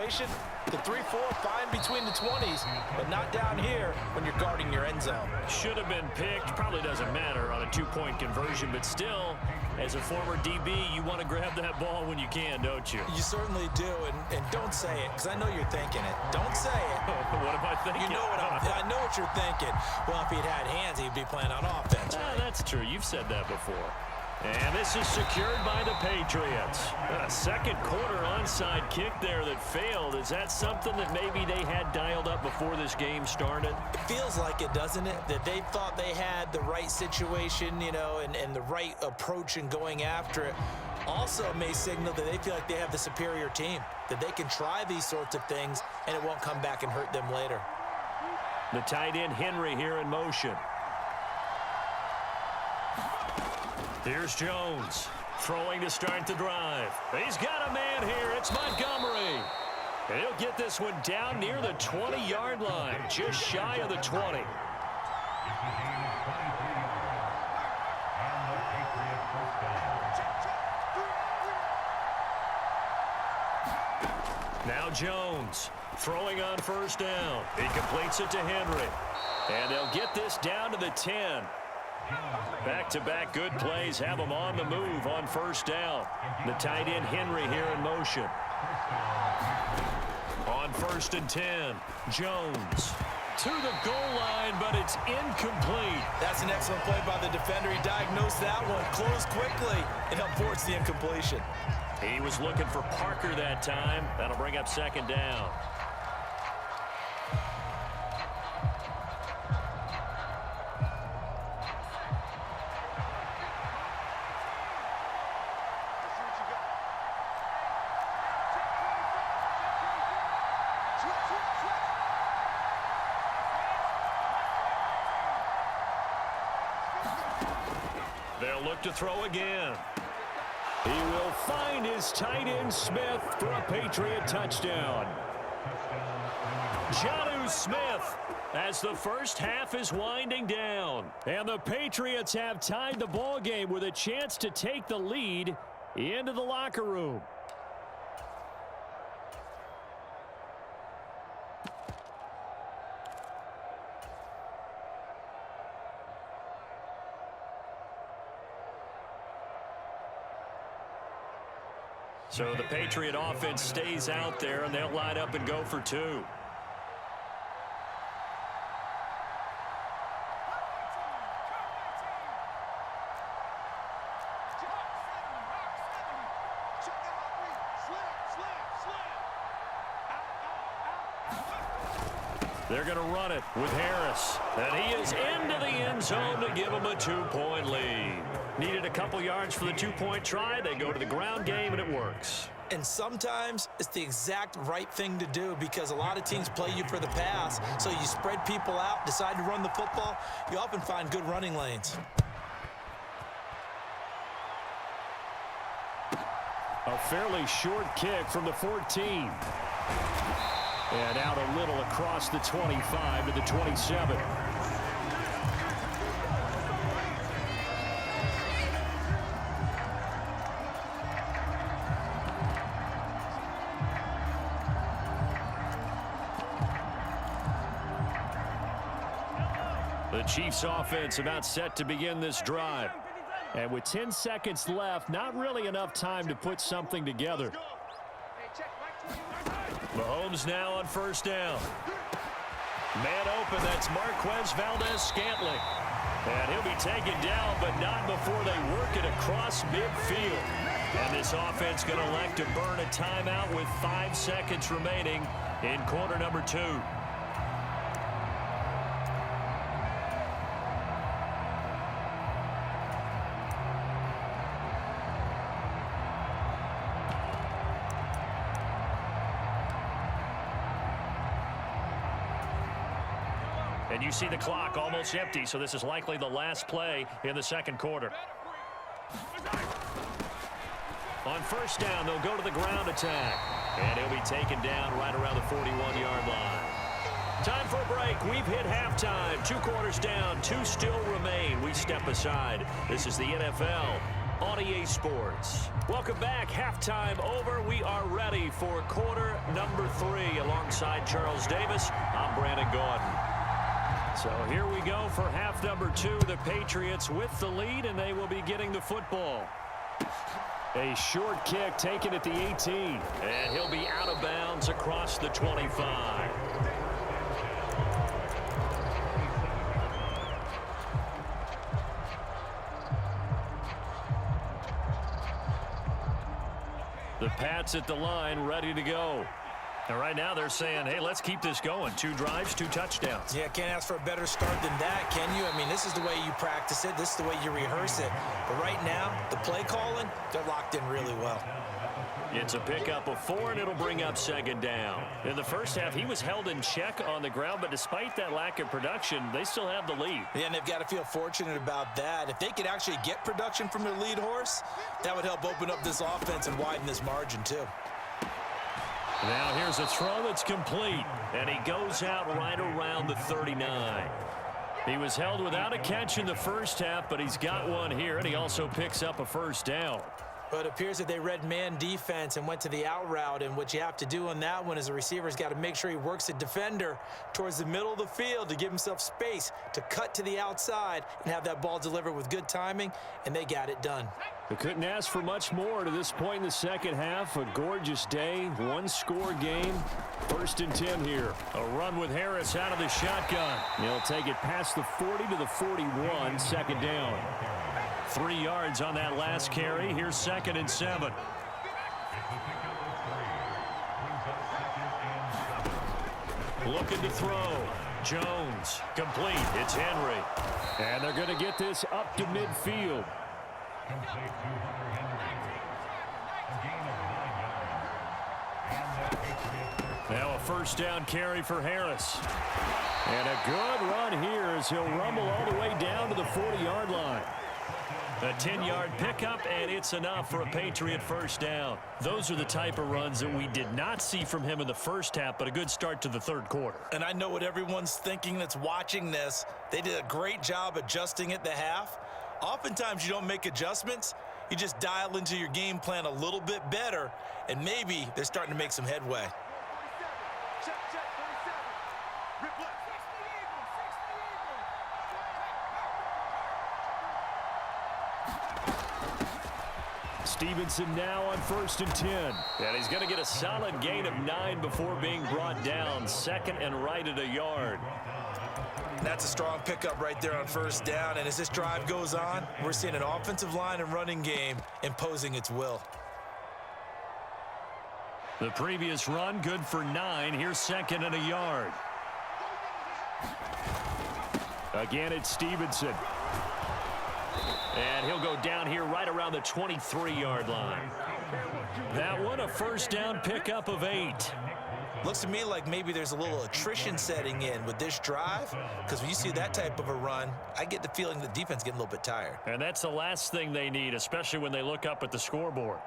situation, the 3-4 fine between the 20s, but not down here when you're guarding your end zone. Should have been picked. Probably doesn't matter on a two-point conversion, but still, as a former DB, you want to grab that ball when you can, don't you? You certainly do, and don't say it, because I know you're thinking it. Don't say it. What am I thinking? You know I know what you're thinking. Well, if he'd had hands, he'd be playing on offense. That's true. You've said that before. And this is secured by the Patriots. A second quarter onside kick there that failed. Is that something that maybe they had dialed up before this game started? It feels like it, doesn't it? That they thought they had the right situation, you know, and the right approach in going after it. Also may signal that they feel like they have the superior team, that they can try these sorts of things and it won't come back and hurt them later. The tight end Henry here in motion. Here's Jones, throwing to start the drive. He's got a man here. It's Montgomery. And he'll get this one down near the 20-yard line, just shy of the 20. Now Jones, throwing on first down. He completes it to Henry. And they'll get this down to the 10. Back-to-back good plays have them on the move on first down. The tight end Henry here in motion. On 1st and 10, Jones to the goal line, but it's incomplete. That's an excellent play by the defender. He diagnosed that one, closed quickly, and forced the incompletion. He was looking for Parker that time. That'll bring up second down. They'll look to throw again. He will find his tight end Smith for a Patriot touchdown. Jonnu Smith as the first half is winding down. And the Patriots have tied the ball game with a chance to take the lead into the locker room. So the Patriot offense stays out there, and they'll line up and go for two. They're going to run it with Harris. And he is into the end zone to give them a 2-point lead. Needed a couple yards for the 2-point try. They go to the ground game, and it works. And sometimes it's the exact right thing to do because a lot of teams play you for the pass. So you spread people out, decide to run the football. You often find good running lanes. A fairly short kick from the 14. And out a little across the 25 to the 27. The Chiefs offense about set to begin this drive. And with 10 seconds left, not really enough time to put something together. Mahomes now on first down. Man open, that's Marquez Valdez-Scantling. And he'll be taken down, but not before they work it across midfield. And this offense going to elect to burn a timeout with 5 seconds remaining in quarter number 2. And you see the clock almost empty, so this is likely the last play in the second quarter. On first down, they'll go to the ground attack. And he'll be taken down right around the 41-yard line. Time for a break. We've hit halftime. 2 quarters down, 2 still remain. We step aside. This is the NFL on EA Sports. Welcome back. Halftime over. We are ready for quarter number 3. Alongside Charles Davis, I'm Brandon Gordon. So here we go for half number 2. The Patriots with the lead, and they will be getting the football. A short kick taken at the 18. And he'll be out of bounds across the 25. The Pats at the line, ready to go. And right now they're saying, hey, let's keep this going. 2 drives, 2 touchdowns. Yeah, can't ask for a better start than that, can you? I mean, this is the way you practice it. This is the way you rehearse it. But right now, the play calling, they're locked in really well. It's a pickup of 4, and it'll bring up second down. In the first half, he was held in check on the ground, but despite that lack of production, they still have the lead. Yeah, and they've got to feel fortunate about that. If they could actually get production from their lead horse, that would help open up this offense and widen this margin, too. Now here's a throw that's complete, and he goes out right around the 39. He was held without a catch in the first half, but he's got one here, and he also picks up a first down. But it appears that they read man defense and went to the out route, and what you have to do on that one is the receiver's got to make sure he works the defender towards the middle of the field to give himself space to cut to the outside and have that ball delivered with good timing, and they got it done. They couldn't ask for much more to this point in the second half. A gorgeous day, 1-score game. 1st and 10 here. A run with Harris out of the shotgun. He'll take it past the 40 to the 41, second down. 3 yards on that last carry. Here's 2nd and 7. Looking to throw. Jones. Complete. It's Henry. And they're going to get this up to midfield. Now a first down carry for Harris. And a good run here as he'll rumble all the way down to the 40-yard line. A 10-yard pickup, and it's enough for a Patriot first down. Those are the type of runs that we did not see from him in the first half, but a good start to the third quarter. And I know what everyone's thinking that's watching this. They did a great job adjusting at the half. Oftentimes you don't make adjustments. You just dial into your game plan a little bit better, and maybe they're starting to make some headway. Stevenson now on 1st and 10. And he's going to get a solid gain of 9 before being brought down. 2nd and right at a yard. That's a strong pickup right there on first down. And as this drive goes on, we're seeing an offensive line and running game imposing its will. The previous run good for 9. Here's 2nd and a yard. Again, it's Stevenson. And he'll go down here right around the 23-yard line. That one, a first down pickup of 8. Looks to me like maybe there's a little attrition setting in with this drive, because when you see that type of a run, I get the feeling the defense is getting a little bit tired. And that's the last thing they need, especially when they look up at the scoreboard.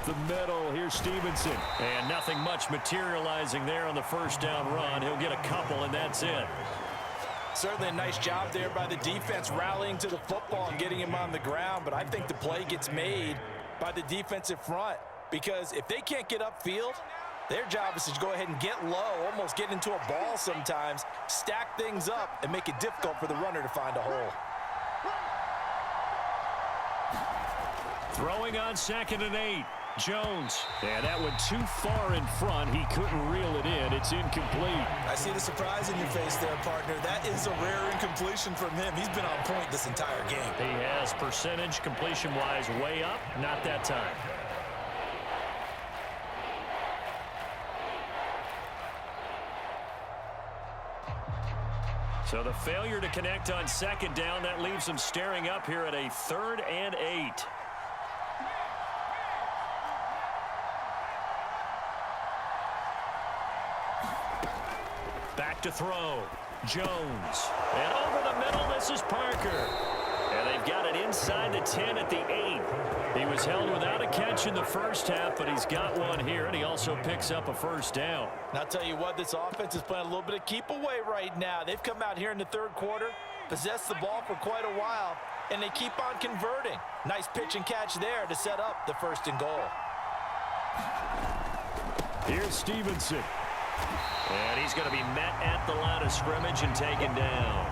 The middle, here's Stevenson. And nothing much materializing there on the first down run. He'll get a couple, and that's it. Certainly a nice job there by the defense rallying to the football and getting him on the ground, but I think the play gets made by the defensive front, because if they can't get upfield, their job is to go ahead and get low, almost get into a ball sometimes, stack things up, and make it difficult for the runner to find a hole. Throwing on 2nd and 8. Jones. And that went too far in front. He couldn't reel it in. It's incomplete. I see the surprise in your face there, partner. That is a rare incompletion from him. He's been on point this entire game. He has. Percentage completion-wise way up. Not that time. So the failure to connect on 2nd down, that leaves them staring up here at a 3rd and 8. Back to throw. Jones. And over the middle, this is Parker. And they've got it inside the 10 at the 8. He was held without a catch in the first half, but he's got one here, and he also picks up a first down. And I'll tell you what, this offense is playing a little bit of keep away right now. They've come out here in the third quarter, possessed the ball for quite a while, and they keep on converting. Nice pitch and catch there to set up the first and goal. Here's Stevenson. And he's going to be met at the line of scrimmage and taken down.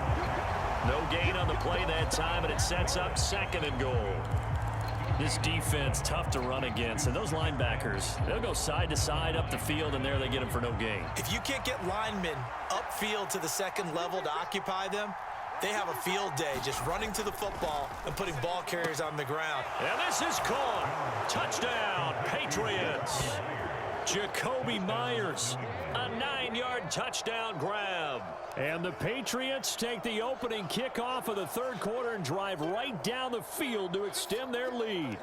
No gain on the play that time, and it sets up second and goal. This defense, tough to run against. And those linebackers, they'll go side to side up the field, and there they get them for no gain. If you can't get linemen upfield to the second level to occupy them, they have a field day just running to the football and putting ball carriers on the ground. And this is caught. Touchdown, Patriots. Jacoby Myers, a 9-yard touchdown grab. And the Patriots take the opening kickoff of the third quarter and drive right down the field to extend their lead.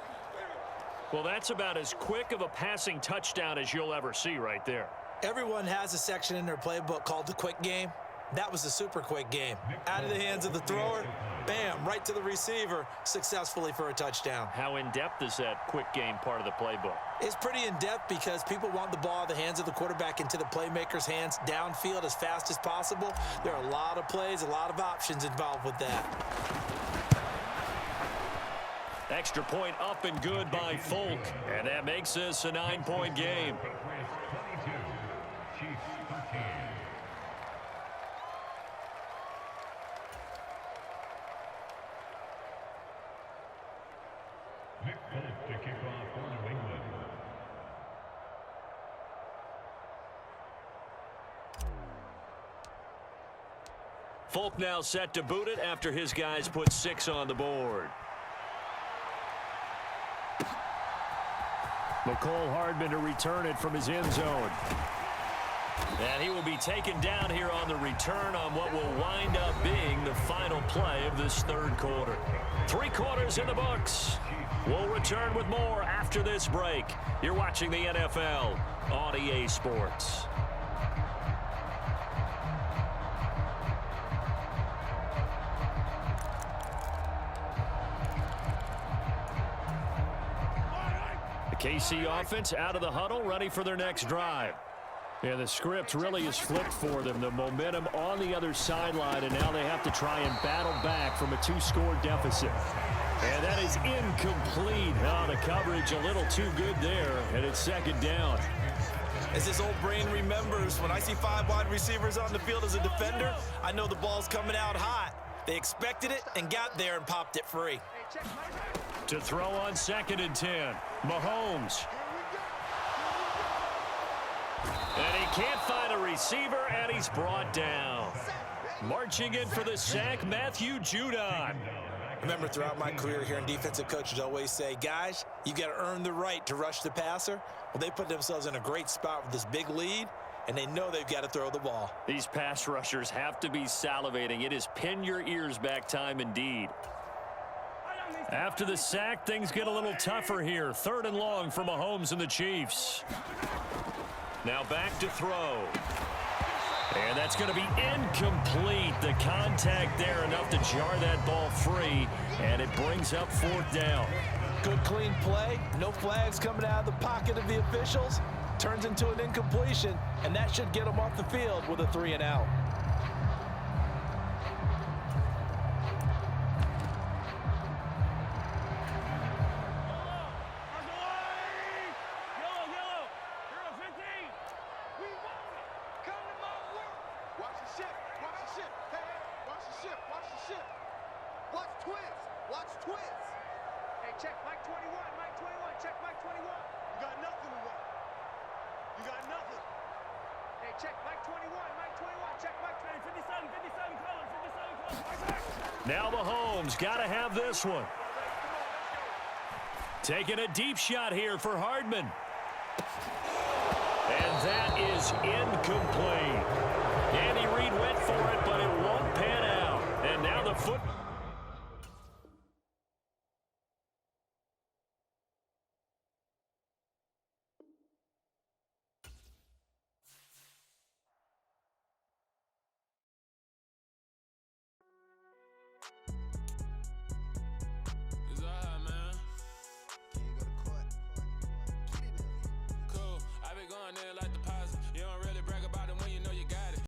Well, that's about as quick of a passing touchdown as you'll ever see right there. Everyone has a section in their playbook called the quick game. That was the super quick game. Out of the hands of the thrower, bam, right to the receiver, successfully for a touchdown. How in-depth is that quick game part of the playbook? It's pretty in-depth because people want the ball in the hands of the quarterback into the playmaker's hands downfield as fast as possible. There are a lot of plays, a lot of options involved with that. Extra point up and good by Folk, and that makes this a 9-point game. Folk now set to boot it after his guys put 6 on the board. McCole Hardman to return it from his end zone. And he will be taken down here on the return on what will wind up being the final play of this third quarter. 3 quarters in the books. We'll return with more after this break. You're watching the NFL on EA Sports. KC offense out of the huddle, ready for their next drive. And the script really is flipped for them. The momentum on the other sideline, and now they have to try and battle back from a 2-score deficit. And that is incomplete. Oh, the coverage a little too good there, and it's second down. As this old brain remembers, when I see 5 wide receivers on the field as a defender, I know the ball's coming out hot. They expected it and got there and popped it free. To throw on 2nd and 10, Mahomes. And he can't find a receiver, and he's brought down. Marching in for the sack, Matthew Judon. Remember, throughout my career here in defensive coaches always say, guys, you got to earn the right to rush the passer. Well, they put themselves in a great spot with this big lead, and they know they've got to throw the ball. These pass rushers have to be salivating. It is pin your ears back time indeed. After the sack, things get a little tougher here. 3rd and long for Mahomes and the Chiefs. Now back to throw. And that's going to be incomplete. The contact there enough to jar that ball free, and it brings up 4th down. Good clean play. No flags coming out of the pocket of the officials. Turns into an incompletion, and that should get them off the field with a 3 and out. Now Mahomes got to have this one. Taking a deep shot here for Hardman. And that is incomplete. Andy Reid went for it, but it won't pan out. And now the foot. running like the